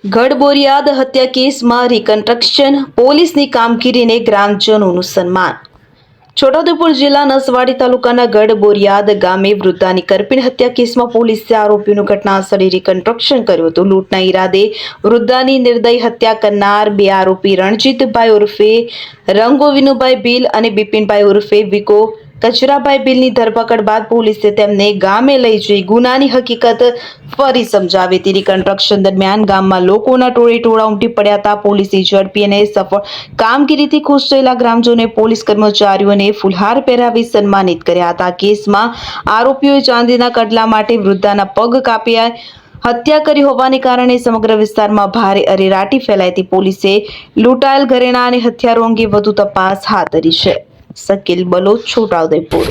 ગઢબોરિયાદ હત્યા કેસમાં રિકન્સ્ટ્રક્શન પોલીસની કામગીરીને ગ્રામજનોનું સન્માન। છોટાઉદેપુર જિલ્લા નસવાડી તાલુકાના ગઢબોરિયાદ ગામે વૃદ્ધાની કરપીણ હત્યા કેસમાં પોલીસે આરોપીનું ઘટનાસ્થળે રિકન્સ્ટ્રક્શન કર્યું હતું। લૂંટના ઈરાદે વૃદ્ધાની નિર્દય હત્યા કરનાર બે આરોપી રણજીતભાઈ ઉર્ફે રંગો વિનુભાઈ ભીલ અને બિપિનભાઈ ઉર્ફે વિકો કચરાભાઈ ભીલની ધરપકડ બાદ પોલીસે તેમને ગામે લઈ જઈ ગુનાની હકીકત ફરી સમજાવી હતી। રિકન્સ્ટ્રક્શન દરમિયાન ગામમાં લોકોના ટોળે ટોળા ઉમટી પડ્યા હતા। પોલીસની ઝડપી અને સફળ કામગીરીથી ખુશ થયેલા ગ્રામજનોએ પોલીસ કર્મચારીઓને ફૂલહાર પહેરાવી સન્માનિત કર્યા હતા। કેસમાં આરોપીઓએ ચાંદીના કડલા માટે વૃદ્ધાના પગ કાપ્યા હત્યા કરી હોવાને કારણે સમગ્ર વિસ્તારમાં ભારે અરેરાટી ફેલાઈ હતી। પોલીસે લૂંટાયેલ ઘરેણાં અને હથિયારો અંગે વધુ તપાસ હાથ ધરી છે। શકીલ બલોચ, છોટાઉદેપુર।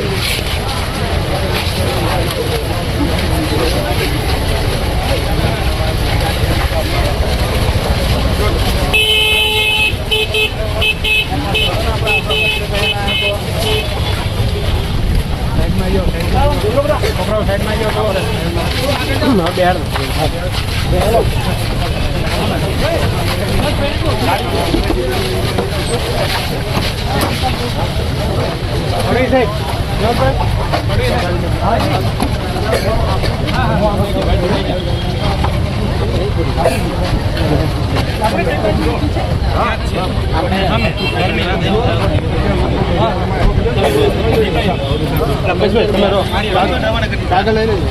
કાગળ લઈ લેજો।